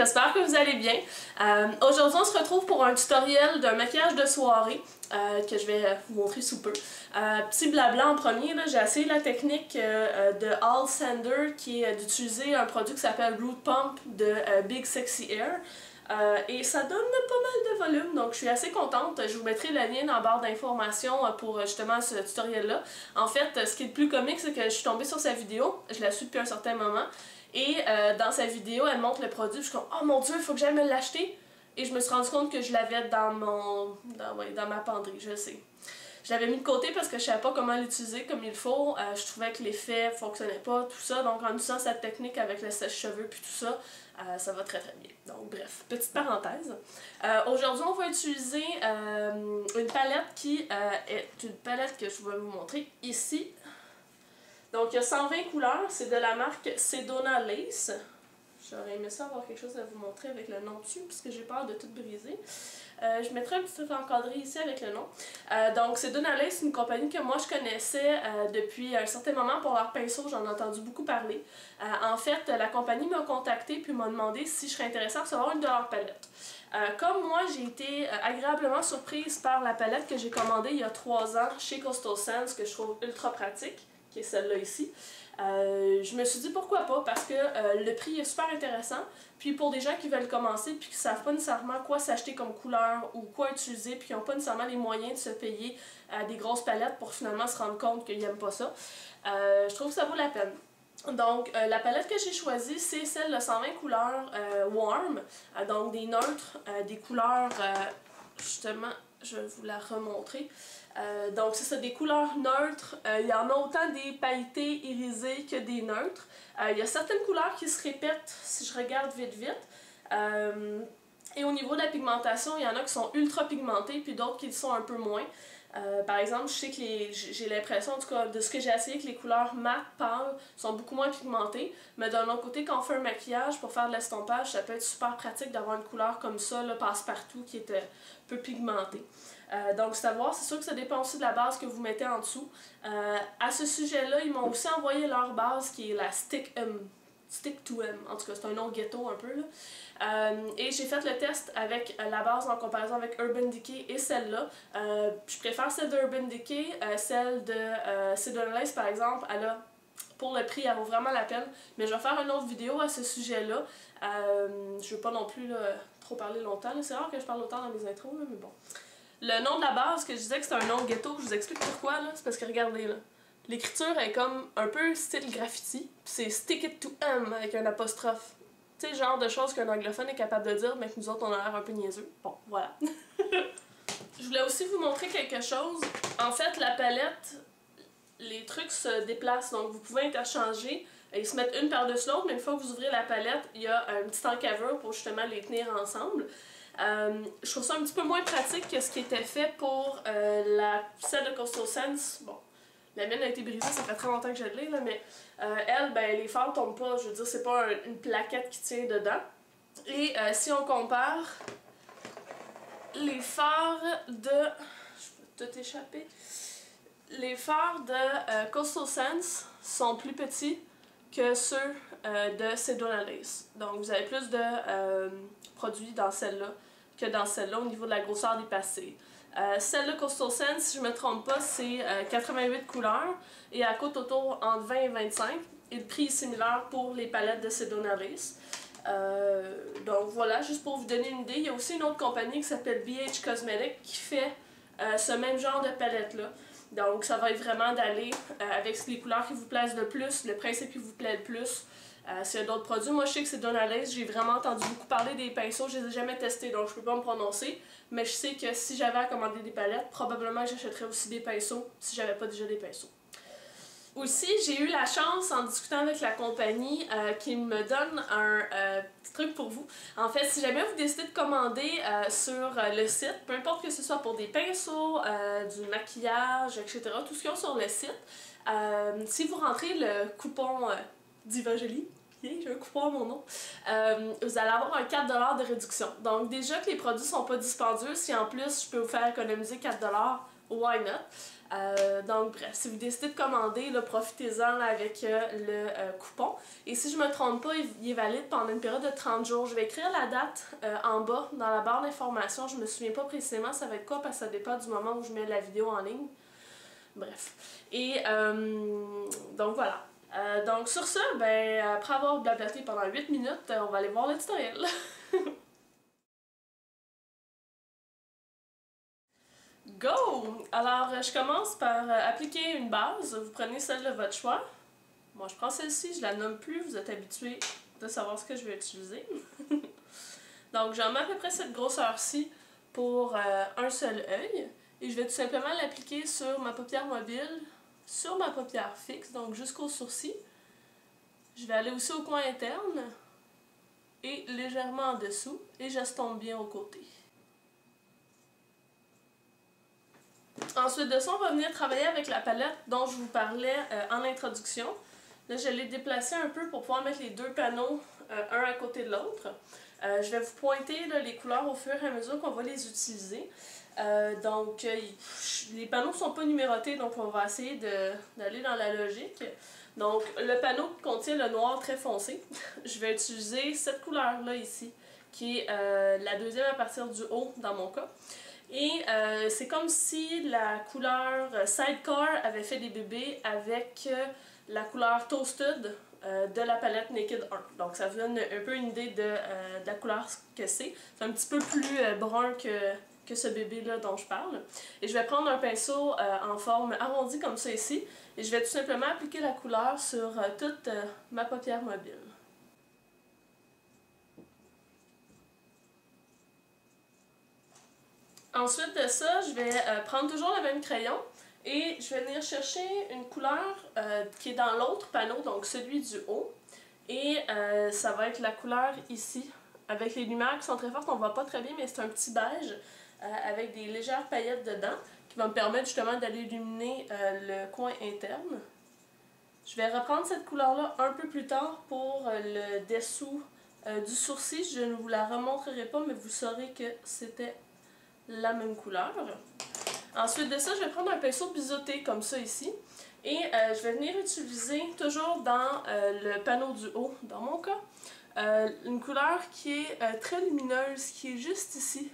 j'espère que vous allez bien. Aujourd'hui on se retrouve pour un tutoriel d'un maquillage de soirée que je vais vous montrer sous peu. Petit blabla en premier, j'ai essayé la technique de All Sander qui est d'utiliser un produit qui s'appelle Root Pump de Big Sexy Hair. Et ça donne pas mal de volume, donc je suis assez contente. Je vous mettrai le lien dans la barre d'informations pour justement ce tutoriel-là. En fait, ce qui est le plus comique, c'est que je suis tombée sur sa vidéo, je la suis depuis un certain moment, et dans sa vidéo, elle montre le produit, je suis comme « Oh mon Dieu, il faut que j'aille me l'acheter! » Et je me suis rendu compte que je l'avais dans ma penderie, je sais. Je l'avais mis de côté parce que je savais pas comment l'utiliser comme il faut. Je trouvais que l'effet fonctionnait pas, tout ça. Donc en utilisant cette technique avec le sèche-cheveux puis tout ça, ça va très très bien. Donc bref, petite parenthèse. Aujourd'hui, on va utiliser une palette qui est une palette que je vais vous montrer ici. Donc il y a 120 couleurs, c'est de la marque Sedona Lace. J'aurais aimé ça avoir quelque chose à vous montrer avec le nom dessus, parce que j'ai peur de tout briser. Je mettrai un petit encadré ici avec le nom. Donc, Sedona Lace, c'est une compagnie que moi je connaissais depuis un certain moment pour leurs pinceaux, j'en ai entendu beaucoup parler. En fait, la compagnie m'a contactée puis m'a demandé si je serais intéressée à recevoir une de leurs palettes. Comme moi, j'ai été agréablement surprise par la palette que j'ai commandée il y a 3 ans chez Coastal Scents, que je trouve ultra pratique, qui est celle-là ici. Je me suis dit pourquoi pas, parce que le prix est super intéressant, puis pour des gens qui veulent commencer puis qui ne savent pas nécessairement quoi s'acheter comme couleur ou quoi utiliser puis qui n'ont pas nécessairement les moyens de se payer des grosses palettes pour finalement se rendre compte qu'ils n'aiment pas ça, je trouve que ça vaut la peine. Donc la palette que j'ai choisie, c'est celle de 120 couleurs warm, donc des neutres, des couleurs, justement, je vais vous la remontrer. Donc c'est ça, des couleurs neutres. Il y en a autant des pailletés irisées que des neutres. Il y a certaines couleurs qui se répètent si je regarde vite. Et au niveau de la pigmentation, il y en a qui sont ultra pigmentées puis d'autres qui le sont un peu moins. Par exemple, je sais que j'ai l'impression, en tout cas, de ce que j'ai essayé, que les couleurs mat pâles sont beaucoup moins pigmentées. Mais d'un autre côté, quand on fait un maquillage pour faire de l'estompage, ça peut être super pratique d'avoir une couleur comme ça, passe-partout, qui est peu pigmentée. Donc, c'est à voir. C'est sûr que ça dépend aussi de la base que vous mettez en dessous. À ce sujet-là, ils m'ont aussi envoyé leur base qui est la Stick to M. En tout cas, c'est un nom ghetto un peu, là. Et j'ai fait le test avec la base en comparaison avec Urban Decay et celle-là. Je préfère celle de Urban Decay. Celle de Sedona Lace, par exemple, pour le prix, elle vaut vraiment la peine. Mais je vais faire une autre vidéo à ce sujet-là. Je ne veux pas non plus trop parler longtemps. C'est rare que je parle autant dans mes intros, là, mais bon. Le nom de la base, que je disais que c'était un nom ghetto, je vous explique pourquoi, c'est parce que regardez là. L'écriture est comme un peu style graffiti, c'est Stick It to M avec un apostrophe. Tu sais, genre de choses qu'un anglophone est capable de dire, mais que nous autres on a l'air un peu niaiseux. Bon, voilà. Je voulais aussi vous montrer quelque chose. En fait, la palette, les trucs se déplacent, donc vous pouvez interchanger et se mettre une par-dessus l'autre, mais une fois que vous ouvrez la palette, il y a un petit encadreur pour justement les tenir ensemble. Je trouve ça un petit peu moins pratique que ce qui était fait pour celle de Coastal Scents. Bon, la mienne a été brisée, ça fait très longtemps que je l'ai, là, mais elle, ben, les fards tombent pas, je veux dire, c'est pas une plaquette qui tient dedans. Et si on compare les fards de... Je peux tout échapper. Les fards de Coastal Scents sont plus petits que ceux de Sedona Lace. Donc vous avez plus de produits dans celle-là que dans celle-là au niveau de la grosseur des pastilles. Celle-là, Coastal Scents, si je ne me trompe pas, c'est 88 couleurs et elle coûte autour entre 20 et 25. Et le prix est similaire pour les palettes de Sedona Lace. Donc voilà, juste pour vous donner une idée, il y a aussi une autre compagnie qui s'appelle BH Cosmetics qui fait ce même genre de palette-là. Donc ça va être vraiment d'aller avec les couleurs qui vous plaisent le plus, le principe qui vous plaît le plus. S'il y a d'autres produits, moi je sais que c'est Sedona Lace, j'ai vraiment entendu beaucoup parler des pinceaux, je les ai jamais testés donc je peux pas me prononcer. Mais je sais que si j'avais à commander des palettes, probablement j'achèterais aussi des pinceaux si j'avais pas déjà des pinceaux. Aussi, j'ai eu la chance, en discutant avec la compagnie, qu'ils me donne un petit truc pour vous. En fait, si jamais vous décidez de commander sur le site, peu importe que ce soit pour des pinceaux, du maquillage, etc., tout ce qu'ils ont sur le site, si vous rentrez le coupon Divajolie, j'ai un coupon à mon nom, vous allez avoir un 4$ de réduction. Donc déjà que les produits sont pas dispendieux, si en plus je peux vous faire économiser 4$, why not? Donc bref, si vous décidez de commander, profitez-en avec le coupon. Et si je me trompe pas, il est valide pendant une période de 30 jours. Je vais écrire la date en bas dans la barre d'information. Je me souviens pas précisément ça va être quoi parce que ça dépend du moment où je mets la vidéo en ligne. Bref. Et donc voilà. Donc sur ça, ben, après avoir blablaté pendant 8 minutes, on va aller voir le tutoriel. Go! Alors je commence par appliquer une base. Vous prenez celle de votre choix. Moi je prends celle-ci, je la nomme plus, vous êtes habitués de savoir ce que je vais utiliser. Donc j'en mets à peu près cette grosseur-ci pour un seul œil. Et je vais tout simplement l'appliquer sur ma paupière mobile, sur ma paupière fixe, donc jusqu'au sourcil. Je vais aller aussi au coin interne et légèrement en dessous et j'estompe bien au côté. Ensuite de ça, on va venir travailler avec la palette dont je vous parlais en introduction. Là, je l'ai déplacée un peu pour pouvoir mettre les deux panneaux un à côté de l'autre. Je vais vous pointer là, les couleurs au fur et à mesure qu'on va les utiliser. Les panneaux ne sont pas numérotés, donc on va essayer d'aller dans la logique. Donc, le panneau contient le noir très foncé. Je vais utiliser cette couleur-là ici, qui est la deuxième à partir du haut dans mon cas. Et c'est comme si la couleur Sidecar avait fait des bébés avec la couleur Toasted de la palette Naked Art. Donc ça vous donne un peu une idée de la couleur que c'est. C'est un petit peu plus brun que ce bébé-là dont je parle. Et je vais prendre un pinceau en forme arrondie comme ça ici. Et je vais tout simplement appliquer la couleur sur toute ma paupière mobile. Ensuite de ça, je vais prendre toujours le même crayon et je vais venir chercher une couleur qui est dans l'autre panneau, donc celui du haut. Et ça va être la couleur ici, avec les lumières qui sont très fortes, on ne voit pas très bien, mais c'est un petit beige avec des légères paillettes dedans qui va me permettre justement d'aller illuminer le coin interne. Je vais reprendre cette couleur-là un peu plus tard pour le dessous du sourcil. Je ne vous la remontrerai pas, mais vous saurez que c'était la même couleur. Ensuite de ça, je vais prendre un pinceau biseauté comme ça ici. Et je vais venir utiliser, toujours dans le panneau du haut, dans mon cas, une couleur qui est très lumineuse, qui est juste ici.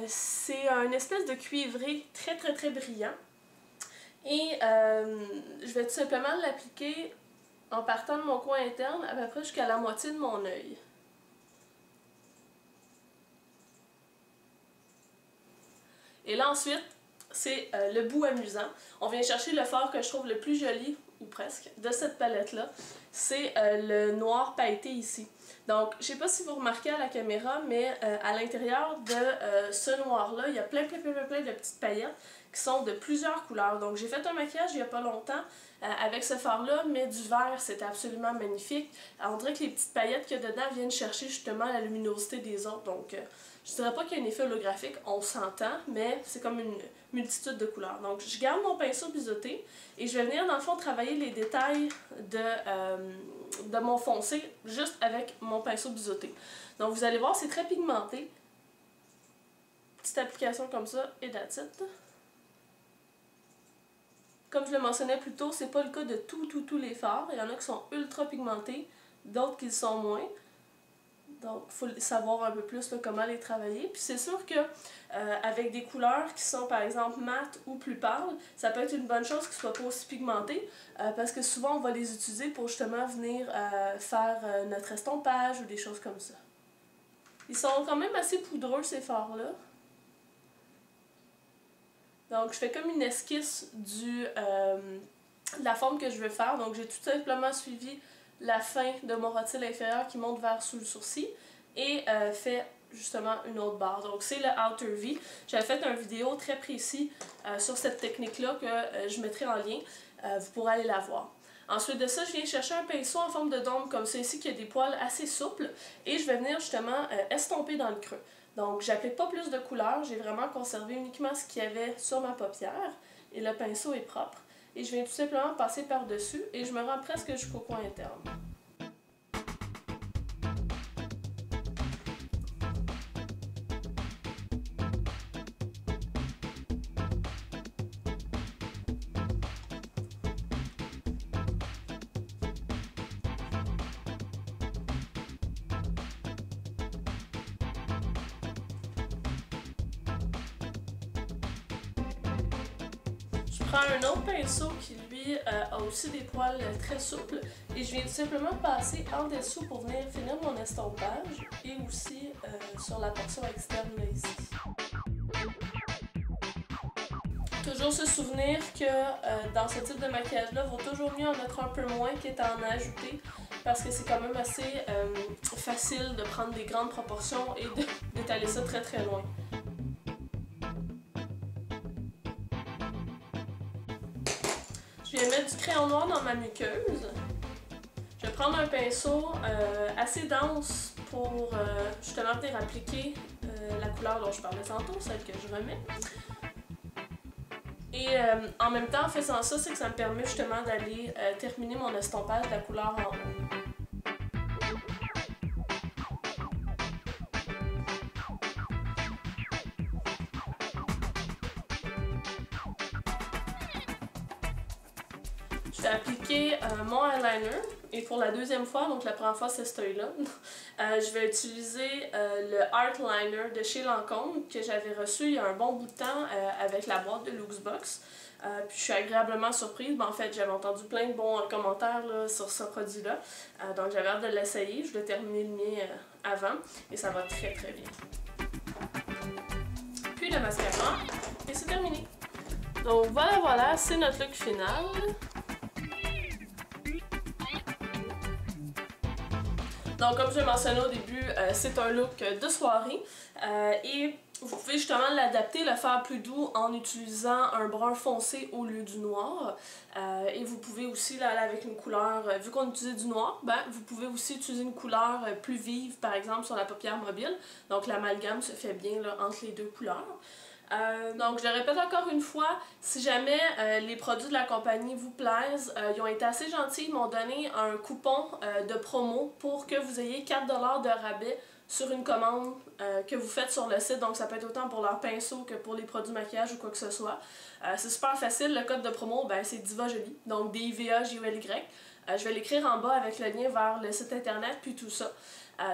C'est une espèce de cuivré très très très brillant. Et je vais tout simplement l'appliquer en partant de mon coin interne à peu près jusqu'à la moitié de mon œil. Et là ensuite, c'est le bout amusant. On vient chercher le fard que je trouve le plus joli, ou presque, de cette palette-là. C'est le noir pailleté ici. Donc, je sais pas si vous remarquez à la caméra, mais à l'intérieur de ce noir-là, il y a plein de petites paillettes qui sont de plusieurs couleurs. Donc, j'ai fait un maquillage il y a pas longtemps avec ce fard-là, mais du vert, c'était absolument magnifique. On dirait que les petites paillettes qu'il y a dedans viennent chercher justement la luminosité des autres. Donc, je dirais pas qu'il y a un effet holographique, on s'entend, mais c'est comme une multitude de couleurs. Donc, je garde mon pinceau biseauté et je vais venir dans le fond travailler les détails de mon foncé juste avec mon pinceau biseauté. Donc, vous allez voir, c'est très pigmenté. Petite application comme ça et that's it. Comme je le mentionnais plus tôt, c'est pas le cas de tous les fards. Il y en a qui sont ultra pigmentés, d'autres qui le sont moins. Donc, il faut savoir un peu plus là, comment les travailler. Puis c'est sûr que avec des couleurs qui sont par exemple mates ou plus pâles, ça peut être une bonne chose qu'ils ne soient pas aussi pigmentés parce que souvent on va les utiliser pour justement venir faire notre estompage ou des choses comme ça. Ils sont quand même assez poudreux ces fards-là. Donc je fais comme une esquisse de la forme que je veux faire. Donc j'ai tout simplement suivi la fin de mon rotule inférieur qui monte vers sous le sourcil et fait justement une autre barre. Donc c'est le Outer V. J'avais fait une vidéo très précise sur cette technique-là que je mettrai en lien. Vous pourrez aller la voir. Ensuite de ça, je viens chercher un pinceau en forme de dôme comme ça ici qui a des poils assez souples et je vais venir justement estomper dans le creux. Donc j'applique pas plus de couleurs, j'ai vraiment conservé uniquement ce qu'il y avait sur ma paupière et le pinceau est propre. Et je viens tout simplement passer par-dessus et je me rends presque jusqu'au coin interne. Je prends un autre pinceau qui lui a aussi des poils très souples et je viens tout simplement passer en dessous pour venir finir mon estompage et aussi sur la portion externe là, ici. Toujours se souvenir que dans ce type de maquillage-là, il vaut toujours mieux en mettre un peu moins qu'en ajouter parce que c'est quand même assez facile de prendre des grandes proportions et d'étaler ça très très loin. Je viens mettre du crayon noir dans ma muqueuse. Je vais prendre un pinceau assez dense pour justement venir appliquer la couleur dont je parlais tantôt, celle que je remets. Et en même temps, en faisant ça, c'est que ça me permet justement d'aller terminer mon estompage de la couleur en haut. Je vais appliquer mon eyeliner et pour la deuxième fois, donc la première fois c'est cet œil-là, je vais utiliser le Art Liner de chez Lancôme que j'avais reçu il y a un bon bout de temps avec la boîte de Luxbox. Puis je suis agréablement surprise. En fait, j'avais entendu plein de bons commentaires là, sur ce produit-là. Donc j'avais hâte de l'essayer. Je voulais terminer le mien avant et ça va très très bien. Puis le mascara et c'est terminé. Donc voilà, c'est notre look final. Donc comme je l'ai mentionné au début, c'est un look de soirée et vous pouvez justement l'adapter, le faire plus doux en utilisant un brun foncé au lieu du noir. Et vous pouvez aussi là, aller avec une couleur, vu qu'on utilise du noir, ben, vous pouvez aussi utiliser une couleur plus vive par exemple sur la paupière mobile. Donc l'amalgame se fait bien là, entre les deux couleurs. Donc je le répète encore une fois, si jamais les produits de la compagnie vous plaisent, ils ont été assez gentils, ils m'ont donné un coupon de promo pour que vous ayez 4$ de rabais sur une commande que vous faites sur le site, donc ça peut être autant pour leurs pinceaux que pour les produits maquillage ou quoi que ce soit. C'est super facile, le code de promo ben, c'est Diva Jolie, donc D-I-V-A-J-O-L-Y. Je vais l'écrire en bas avec le lien vers le site internet puis tout ça.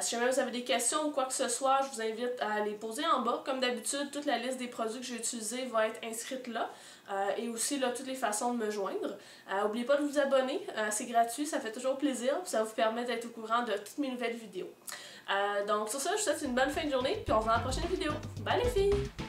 Si jamais vous avez des questions ou quoi que ce soit, je vous invite à les poser en bas. Comme d'habitude, toute la liste des produits que j'ai utilisés va être inscrite là. Et aussi là, toutes les façons de me joindre. N'oubliez pas de vous abonner, c'est gratuit, ça fait toujours plaisir. Ça vous permet d'être au courant de toutes mes nouvelles vidéos. Donc sur ça, je vous souhaite une bonne fin de journée, puis on se voit dans la prochaine vidéo. Bye les filles!